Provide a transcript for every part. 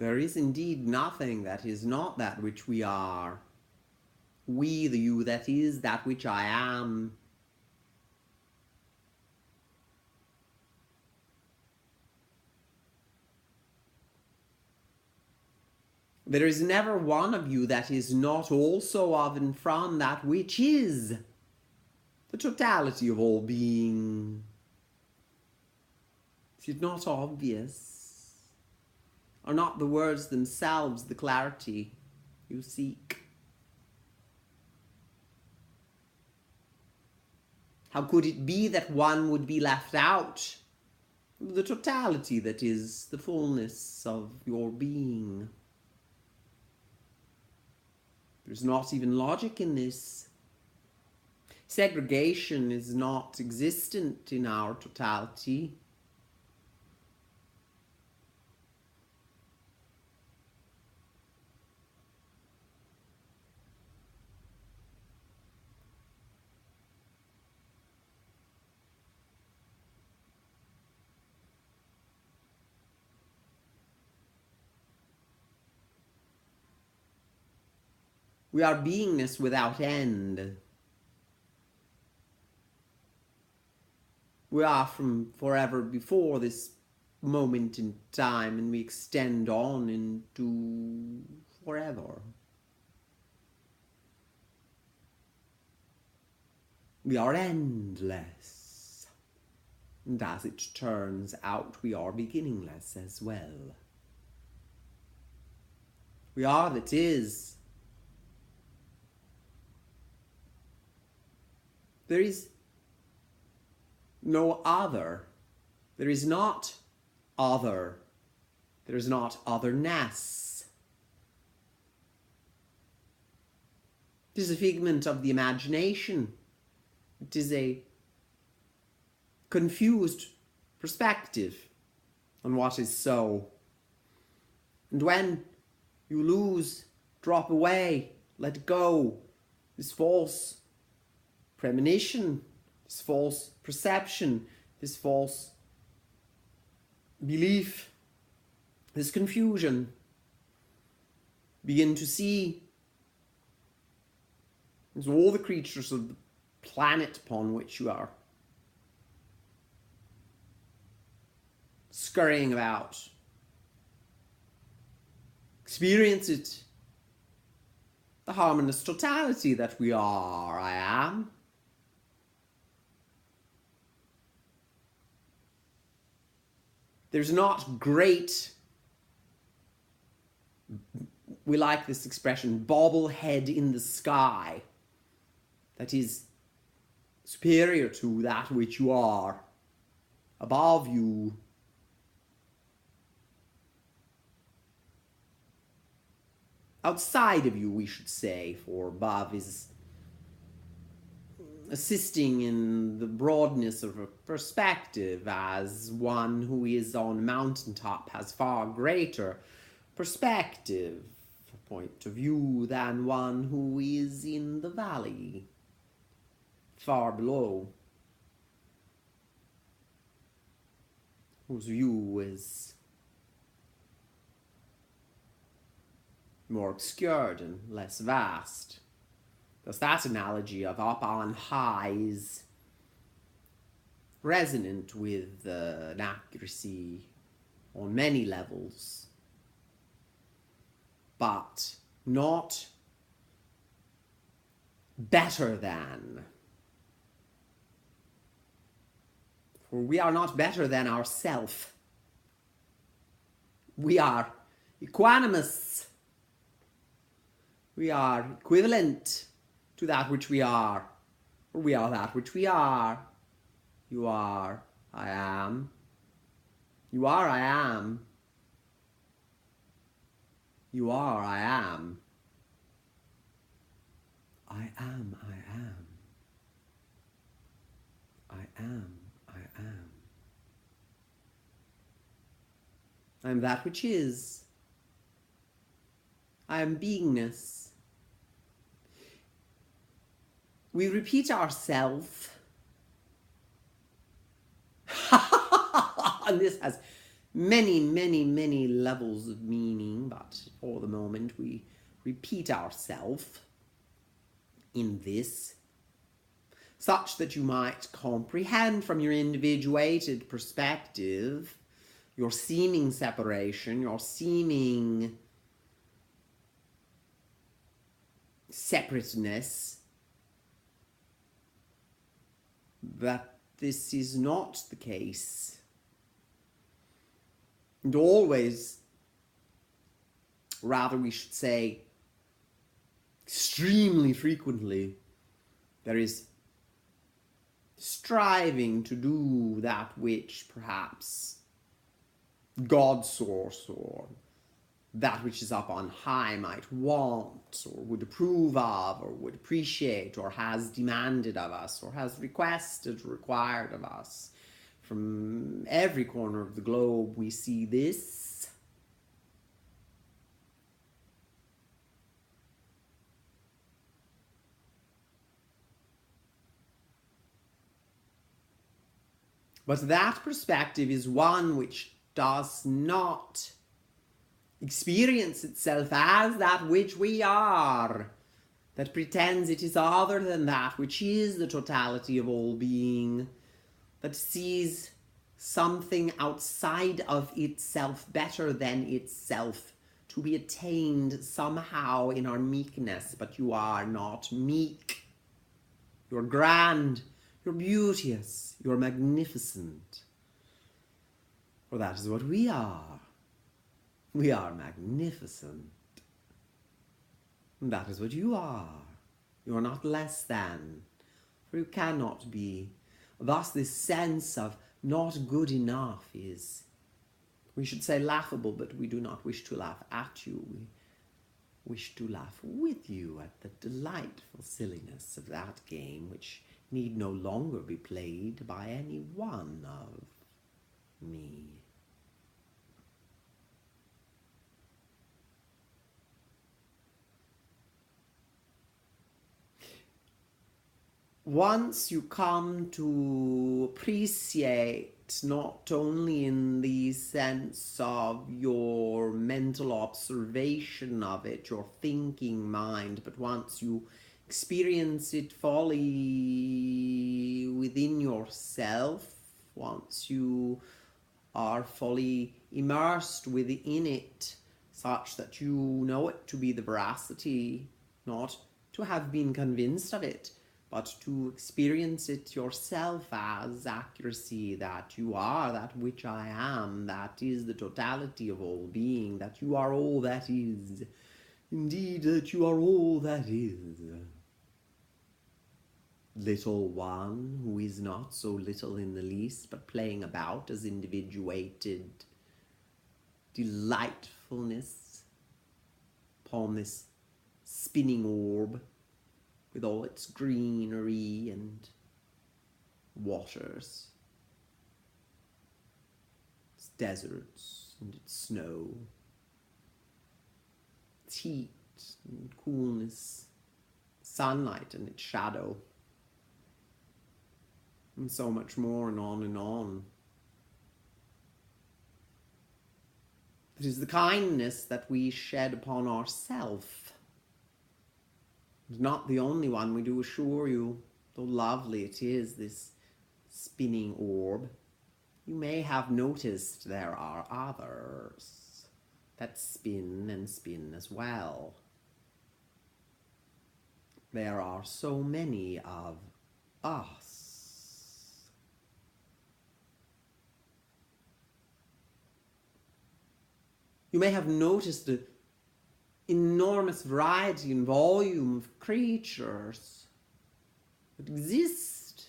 There is indeed nothing that is not that which we are. We, the you that is, that which I am. There is never one of you that is not also of and from that which is the totality of all being. Is it not obvious? Are not the words themselves the clarity you seek? How could it be that one would be left out? The totality that is the fullness of your being. There's not even logic in this. Segregation is not existent in our totality. We are beingness without end. We are from forever before this moment in time, and we extend on into forever. We are endless. And as it turns out, we are beginningless as well. We are that is. There is no other. There is not other. There is not otherness. It is a figment of the imagination. It is a confused perspective on what is so. And when you lose, drop away, let go, this false premonition, this false perception, this false belief, this confusion, begin to see as all the creatures of the planet upon which you are scurrying about. Experience it, the harmonious totality that we are, I am. There's not great, we like this expression, bobblehead in the sky that is superior to that which you are, above you. Outside of you, we should say, for above is assisting in the broadness of a perspective, as one who is on a mountaintop has far greater perspective, point of view, than one who is in the valley, far below, whose view is more obscured and less vast. Thus that analogy of up on high is resonant with an accuracy on many levels, but not better than. For we are not better than ourself. We are equanimous. We are equivalent to that which we are, or we are that which we are. You are, I am. You are, I am. You are, I am. I am, I am. I am, I am. I am that which is. I am beingness. We repeat ourselves. And this has many levels of meaning, but for the moment we repeat ourselves in this, such that you might comprehend from your individuated perspective your seeming separation, your seeming separateness, that this is not the case. And always, rather we should say, extremely frequently, there is striving to do that which perhaps God source or that which is up on high might want or would approve of or would appreciate or has demanded of us or has requested, required of us. From every corner of the globe we see this. But that perspective is one which does not experience itself as that which we are, that pretends it is other than that which is the totality of all being, that sees something outside of itself better than itself to be attained somehow in our meekness. But you are not meek. You're grand, you're beauteous, you're magnificent. For that is what we are. We are magnificent. And that is what you are. You are not less than, for you cannot be. Thus this sense of not good enough is, we should say, laughable, but we do not wish to laugh at you. We wish to laugh with you at the delightful silliness of that game, which need no longer be played by any one of me. Once you come to appreciate, not only in the sense of your mental observation of it, your thinking mind, but once you experience it fully within yourself, once you are fully immersed within it, such that you know it to be the veracity, not to have been convinced of it, but to experience it yourself as accuracy, that you are that which I am, that is the totality of all being, that you are all that is, indeed that you are all that is. Little one who is not so little in the least, but playing about as individuated delightfulness upon this spinning orb, with all its greenery and waters, its deserts and its snow, its heat and coolness, sunlight and its shadow, and so much more, and on and on. It is the kindness that we shed upon ourselves, not the only one, we do assure you, though lovely it is, this spinning orb. You may have noticed there are others that spin and spin as well. There are so many of us. You may have noticed the enormous variety and volume of creatures that exist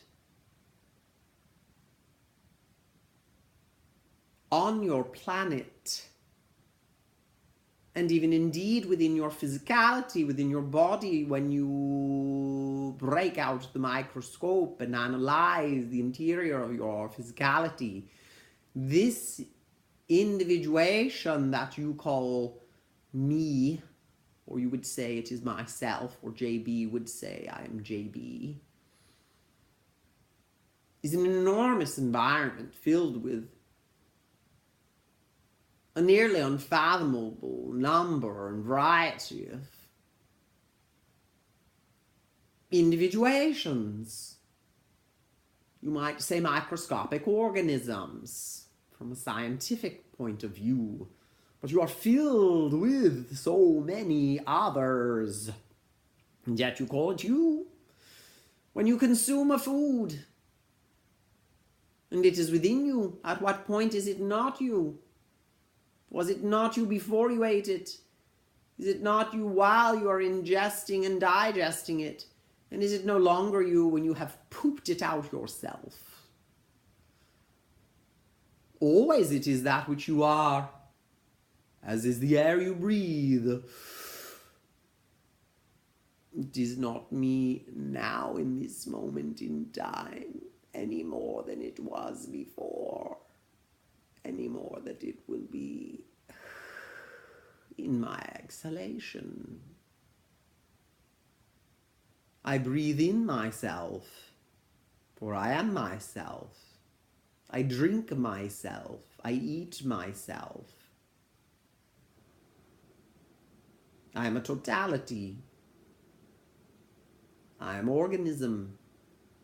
on your planet, and even indeed within your physicality, within your body, when you break out the microscope and analyze the interior of your physicality. This individuation that you call me, or you would say it is myself, or JB would say I am JB, is an enormous environment filled with a nearly unfathomable number and variety of individuations. You might say microscopic organisms from a scientific point of view, but you are filled with so many others, and yet you call it you. When you consume a food, and it is within you, at what point is it not you? Was it not you before you ate it? Is it not you while you are ingesting and digesting it? And is it no longer you when you have pooped it out yourself? Always it is that which you are, as is the air you breathe. It is not me now in this moment in time, any more than it was before, any more than it will be in my exhalation. I breathe in myself, for I am myself. I drink myself. I eat myself. I am a totality. I am organism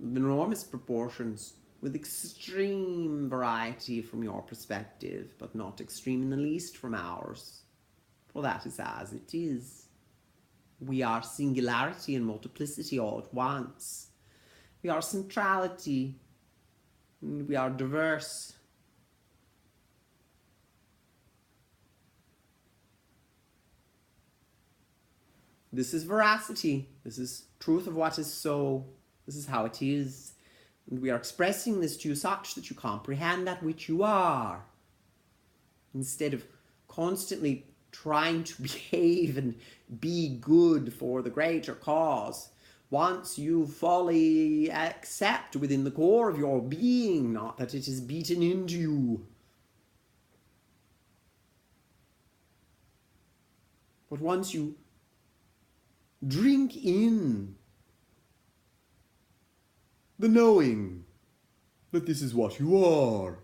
of enormous proportions, with extreme variety from your perspective, but not extreme in the least from ours. For that is as it is. We are singularity and multiplicity all at once. We are centrality, and we are diverse. This is veracity. This is truth of what is so. This is how it is. And we are expressing this to you such that you comprehend that which you are, instead of constantly trying to behave and be good for the greater cause. Once you fully accept within the core of your being, not that it is beaten into you, but once you drink in the knowing that this is what you are,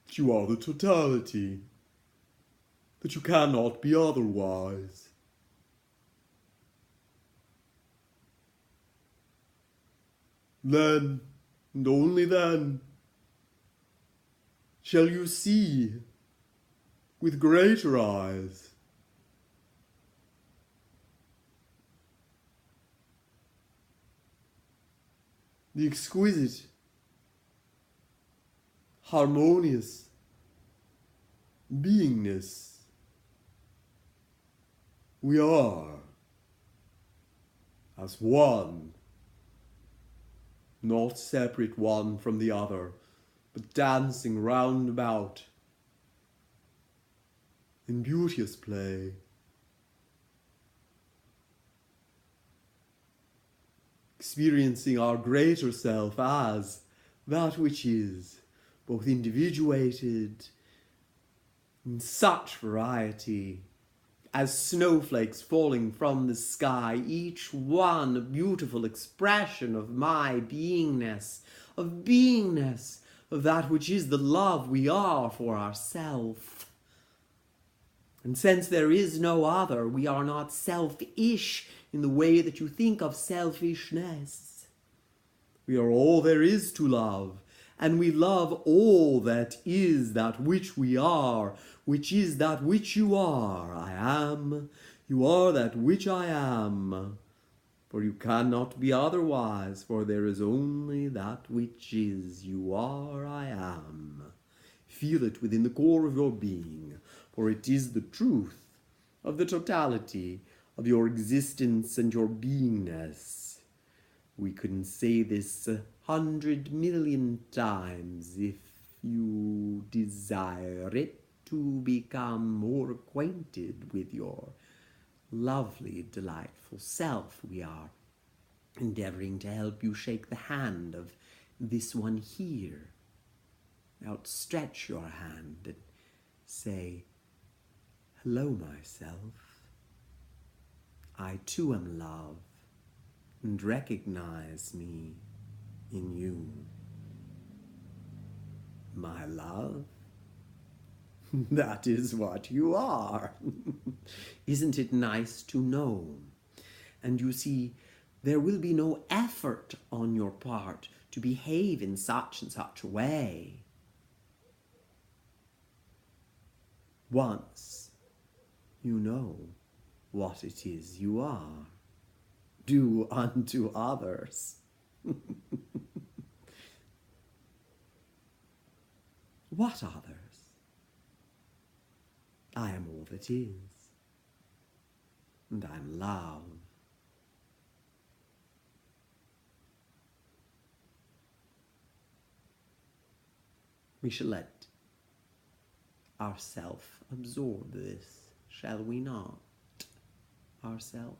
that you are the totality, that you cannot be otherwise. Then, and only then, shall you see with greater eyes the exquisite, harmonious beingness we are as one, not separate one from the other, but dancing round about in beauteous play. Experiencing our greater self as that which is both individuated in such variety as snowflakes falling from the sky, each one a beautiful expression of my beingness, of that which is the love we are for ourself. And since there is no other, we are not selfish in the way that you think of selfishness. We are all there is to love, and we love all that is that which we are, which is that which you are. I am, you are that which I am. For you cannot be otherwise, for there is only that which is. You are, I am. Feel it within the core of your being, for it is the truth of the totality of your existence and your beingness. We couldn't say this 100 million times if you desire it to become more acquainted with your lovely, delightful self. We are endeavoring to help you shake the hand of this one here. Outstretch your hand and say, hello, myself. I too am love, and recognize me in you. My love, That is what you are. Isn't it nice to know? And you see, there will be no effort on your part to behave in such and such a way. Once you know what it is you are, do unto others. What others? I am all that is, and I am love. We shall let ourself absorb this, shall we not? Ourself.